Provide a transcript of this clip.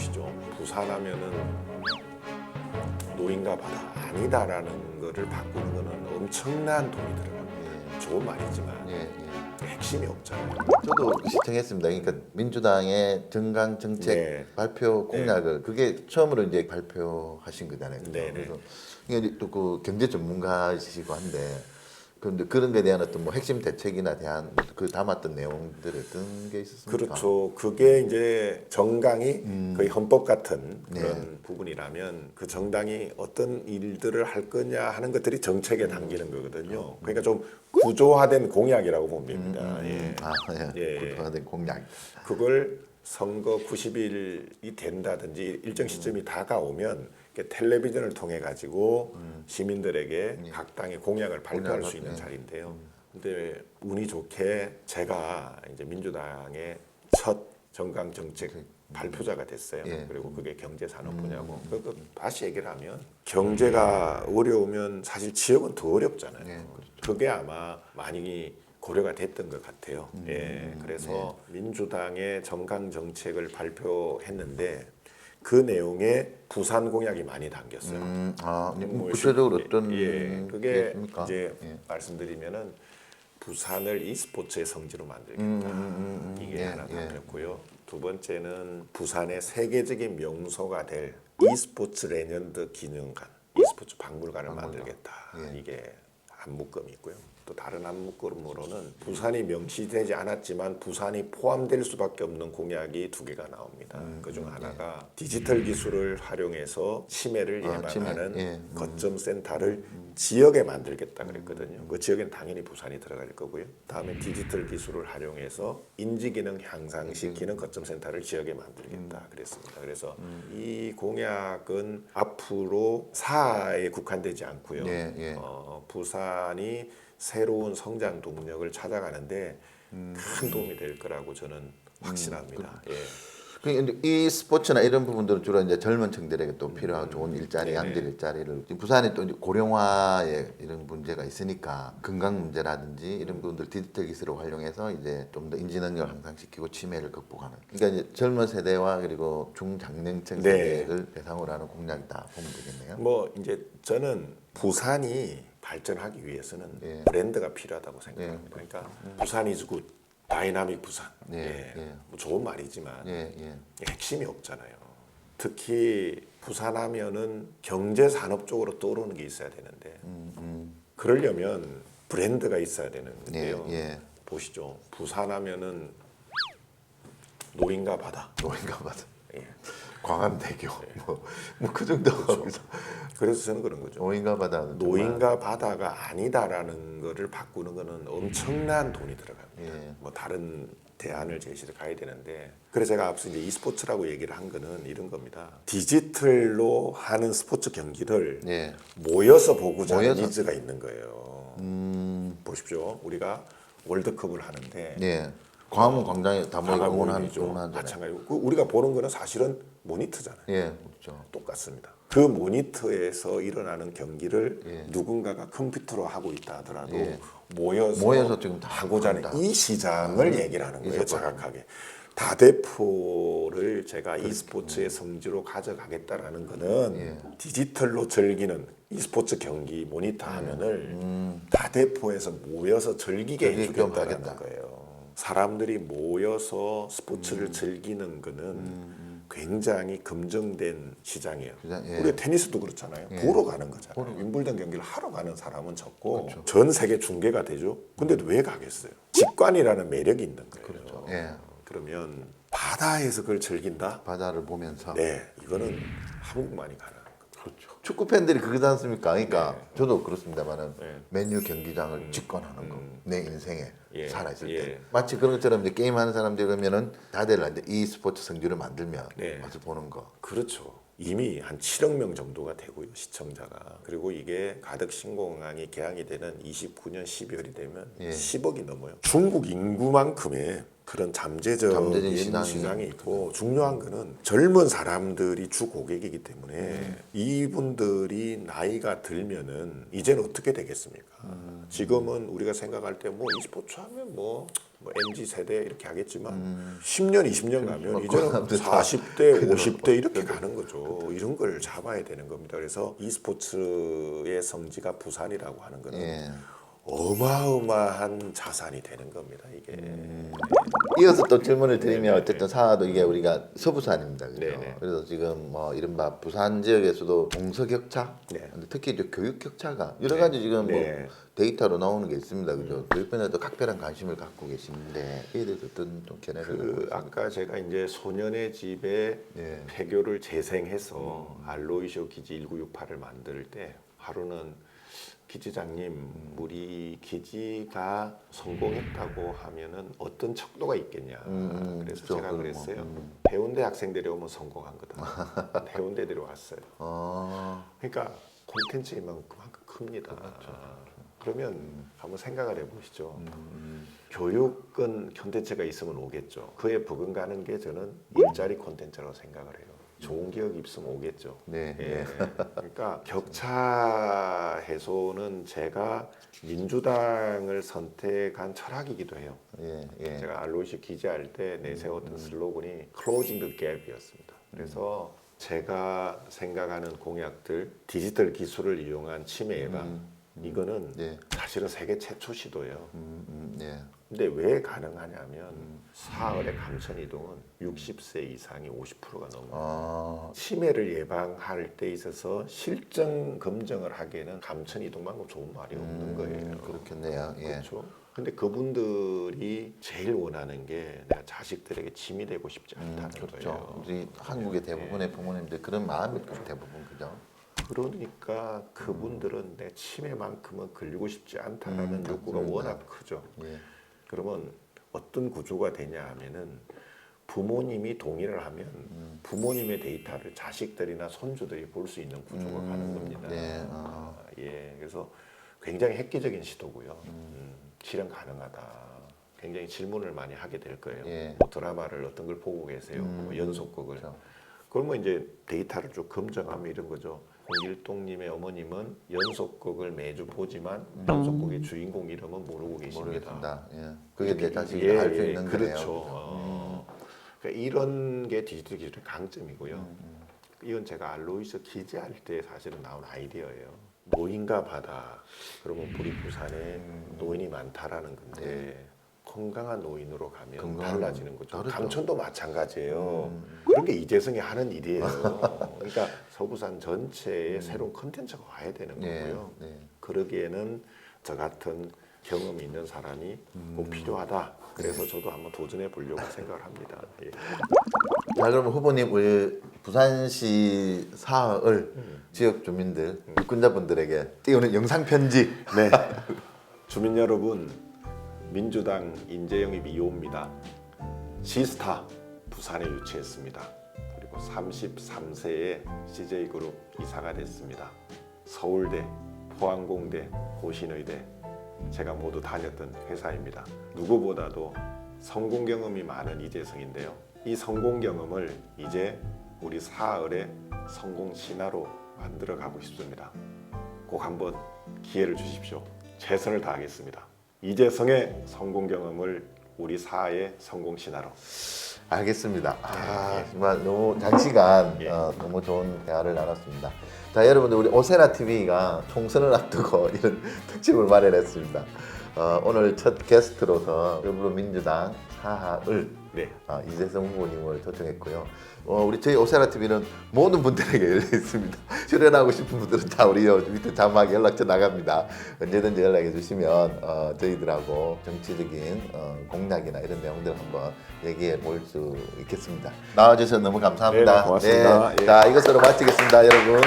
보시죠. 부산하면은 노인과 바다 아니다라는 거를 바꾸는 거는 엄청난 돈이 들어가요. 좋은 말이지만 핵심이 없잖아요. 저도 시청했습니다. 그러니까 민주당의 정강 정책 네. 발표 공약을 그게 처음으로 이제 발표하신 거잖아요. 네, 네. 그래서 이게 또 그 경제 전문가이시고 한데 그런데 그런 거에 대한 어떤 뭐 핵심 대책이나 대한 그 담았던 내용들이 어떤 게 있었습니까? 그렇죠. 그게 이제 정강이 거의 헌법 같은 그런 부분이라면 그 정당이 어떤 일들을 할 거냐 하는 것들이 정책에 담기는 거거든요. 그러니까 좀 구조화된 공약이라고 봅니다. 예. 구조화된 공약. 그걸 선거 90일이 된다든지 일정 시점이 다가오면 텔레비전을 통해 가지고 시민들에게 각 당의 공약을 발표할 수 있는 자리인데요. 근데 운이 좋게 제가 이제 민주당의 첫 정강 정책 발표자가 됐어요. 그리고 그게 경제산업 분야고. 그 다시 얘기를 하면 경제가 어려우면 사실 지역은 더 어렵잖아요. 그게 아마 많이 고려가 됐던 것 같아요. 그래서 민주당의 정강 정책을 발표했는데 그 내용에 부산 공약이 많이 담겼어요. 구체적으로 어떤 그게 있습니까? 이제 말씀드리면은 부산을 e스포츠의 성지로 만들겠다. 이게 하나 담겼고요. 두 번째는 부산의 세계적인 명소가 될 e스포츠 레전드 기념관, e스포츠 박물관을 만들겠다. 이게 한 묶음이 있고요. 또 다른 한 묶음으로는 부산이 명시되지 않았지만 부산이 포함될 수밖에 없는 공약이 두 개가 나옵니다. 그중 하나가 디지털 기술을 활용해서 치매를 예방하는 거점 센터를 지역에 만들겠다 그랬거든요. 그 지역에는 당연히 부산이 들어갈 거고요. 다음에 디지털 기술을 활용해서 인지 기능 향상시키는 거점 센터를 지역에 만들겠다 그랬습니다. 그래서 이 공약은 앞으로 사에 국한되지 않고요. 부산이 새로운 성장 동력을 찾아가는데 큰 도움이 될 거라고 저는 확신합니다. 이 스포츠나 이런 부분들은 주로 이제 젊은 층들에게 또 필요한 좋은 일자리, 양질 일자리를 부산이 또 이제 고령화에 이런 문제가 있으니까 건강 문제라든지 이런 부분들 디지털 기술을 활용해서 이제 좀 더 인지 능력을 향상시키고 치매를 극복하는. 그러니까 이제 젊은 세대와 그리고 중장년층 세대를 대상으로 하는 공약이다 보면 되겠네요. 뭐 이제 저는 부산이 발전하기 위해서는 브랜드가 필요하다고 생각합니다. 그러니까 부산 이즈 굿, 다이나믹 부산. 뭐 좋은 말이지만 핵심이 없잖아요. 특히 부산하면은 경제 산업 쪽으로 떠오르는 게 있어야 되는데 그러려면 브랜드가 있어야 되는데요. 보시죠. 부산하면은 노인과 바다. 광안대교 뭐 그 정도. 그래서 저는 그런 거죠. 노인과 바다. 노인과 바다가 아니다라는 거를 바꾸는 거는 엄청난 돈이 들어가요. 뭐 다른 대안을 제시를 가야 되는데 그래서 제가 앞서 이제 e스포츠라고 얘기를 한 거는 이런 겁니다. 디지털로 하는 스포츠 경기를 모여서 보고자 하는 니즈가 있는 거예요. 보십시오. 우리가 월드컵을 하는데 광화문 광장에 다 모이고 응원하죠. 마찬가지고 우리가 보는 거는 사실은 모니터잖아요. 그렇죠. 똑같습니다. 그 모니터에서 일어나는 경기를 누군가가 컴퓨터로 하고 있다 하더라도 모여서 지금 다 하고자 하는 이 시장을 얘기를 하는 거예요. 정확하게. 다대포를 제가 e스포츠의 성지로 가져가겠다라는 거는 디지털로 즐기는 e스포츠 경기 모니터 화면을 다대포에서 모여서 즐기게 해주겠다라는 거예요. 사람들이 모여서 스포츠를 즐기는 거는 굉장히 검증된 시장이에요. 우리 테니스도 그렇잖아요. 보러 가는 거잖아요. 윈블던 경기를 하러 가는 사람은 적고 전 세계 중계가 되죠. 근데 왜 가겠어요? 직관이라는 매력이 있는 거예요. 그러면 바다에서 그걸 즐긴다? 바다를 보면서. 이거는 한국만이 가능한 거죠. 그렇죠. 축구 팬들이 그러지 않습니까? 그러니까 저도 그렇습니다만은 맨유 경기장을 직관하는 거 내 인생에 살아있을 때 마치 그런 것처럼 이제 게임하는 사람들 그러면은 다들 이제 e스포츠 성지를 만들면 와서 보는 거. 그렇죠. 이미 한 7억 명 정도가 되고요, 시청자가. 그리고 이게 가덕 신공항이 개항이 되는 29년 12월이 되면 10억이 넘어요. 중국 인구만큼의 그런 잠재적인 시장이 있고 중요한 거는 젊은 사람들이 주 고객이기 때문에 이분들이 나이가 들면은 이제는 어떻게 되겠습니까? 지금은 우리가 생각할 때 뭐 e스포츠 하면 뭐 뭐 MZ 세대 이렇게 하겠지만 10년, 20년 가면 이제는 사람들 다 40대, 50대 이렇게 가는 거죠. 이런 걸 잡아야 되는 겁니다. 그래서 e스포츠의 성지가 부산이라고 하는 거는 예. 어마어마한 자산이 되는 겁니다. 이게. 이어서 또 질문을 드리면 어쨌든 사하도 이게 우리가 서부산입니다. 그죠? 네네. 그래서 지금 뭐 이른바 부산 지역에서도 동서격차, 네. 근데 특히 이제 교육 격차가 여러 가지 지금 뭐 네. 데이터로 나오는 게 있습니다. 그죠? 교육변에도 각별한 관심을 갖고 계시는데 이에 대해서 어떤 좀 견해를 갖고 그 아까 제가 이제 소년의 집에 예. 폐교를 재생해서 알로이쇼 기지 1968을 만들 때 하루는 기지장님 우리 기지가 성공했다고 하면은 어떤 척도가 있겠냐. 그래서 그렇죠. 제가 그건 그랬어요. 해운대 학생들이 오면 성공한 거다. 해운대들이 왔어요. 그러니까 콘텐츠의 그만큼 큽니다. 그러면 한번 생각을 해보시죠. 교육은 콘텐츠가 있으면 오겠죠. 그에 버금가는 게 저는 일자리 콘텐츠라고 생각을 해요. 좋은 기억이 있으면 오겠죠. 네. 예. 그러니까 격차 해소는 제가 민주당을 선택한 철학이기도 해요. 예, 예. 제가 알로이시 기지할 때 내세웠던 슬로건이 Closing the Gap이었습니다. 그래서 제가 생각하는 공약들, 디지털 기술을 이용한 치매 예방, 이거는 네. 사실은 세계 최초 시도예요. 예. 근데 왜 가능하냐면 사흘의 감천 이동은 60세 이상이 50%가 넘어요. 치매를 예방할 때 있어서 실증 검증을 하기에는 감천 이동만큼 좋은 말이 없는 거예요. 그렇겠네요. 예. 그렇죠. 근데 그분들이 제일 원하는 게 내가 자식들에게 짐이 되고 싶지 않다는 그렇죠. 거예요. 우리 한국의 대부분의 부모님들 그런 마음이 대부분 그죠. 그러니까 그분들은 내 치매만큼은 걸리고 싶지 않다라는 욕구가 워낙 크죠. 예. 그러면 어떤 구조가 되냐 하면은 부모님이 동의를 하면 부모님의 데이터를 자식들이나 손주들이 볼 수 있는 구조가 가는 겁니다. 네. 예, 그래서 굉장히 획기적인 시도고요. 실현 가능하다. 굉장히 질문을 많이 하게 될 거예요. 예. 뭐 드라마를 어떤 걸 보고 계세요? 뭐 연속극을. 그렇죠. 그러면 이제 데이터를 쭉 검증하면 이런 거죠. 홍길동님의 어머님은 연속극을 매주 보지만 연속극의 주인공 이름은 모르고 계십니다. 모르겠습니다. 예. 그게 내 자식이 할 수 있는 그렇죠. 거네요. 그러니까 이런 게 디지털 기술의 강점이고요. 이건 제가 알로이스 기지할 때 사실은 나온 아이디어예요. 노인과 바다. 그러면 우리 부산에 노인이 많다라는 건데 건강한 노인으로 가면 건강한 달라지는 거죠. 다르죠. 감천도 마찬가지예요. 그런 게 이재성이 하는 일이에요. 그러니까 서부산 전체에 새로운 컨텐츠가 와야 되는 거고요. 네. 그러기에는 저 같은 경험이 있는 사람이 꼭 필요하다. 그래서 저도 한번 도전해 보려고 생각을 합니다. 예. 자, 그러면 후보님 우리 부산시 사흘 지역 주민들, 유권자분들에게 띄우는 영상 편지. 네. 주민 여러분, 민주당 인재영입 2호입니다. 시스타 부산에 유치했습니다. 그리고 33세에 CJ그룹 이사가 됐습니다. 서울대, 포항공대, 고신의대 제가 모두 다녔던 회사입니다. 누구보다도 성공 경험이 많은 이재성인데요. 이 성공 경험을 이제 우리 사흘의 성공 신화로 만들어 가고 싶습니다. 꼭 한번 기회를 주십시오. 최선을 다하겠습니다. 이재성의 성공 경험을 우리 사의 성공 신화로. 알겠습니다. 정말 너무 장시간 너무 좋은 대화를 나눴습니다. 자, 여러분들 우리 오세라 TV가 총선을 앞두고 이런 특집을 마련했습니다. 오늘 첫 게스트로서 더불어민주당 사하을 네. 이재성 후보님을 초청했고요. 우리 저희 오세라 TV는 모든 분들에게 열려 있습니다. 출연하고 싶은 분들은 다 우리 밑에 자막 연락처 나갑니다. 언제든지 연락해 주시면 저희들하고 정치적인 공약이나 이런 내용들 한번 얘기해 볼 수 있겠습니다. 나와주셔서 너무 감사합니다. 네, 고맙습니다. 네. 예. 자, 이것으로 마치겠습니다, 여러분.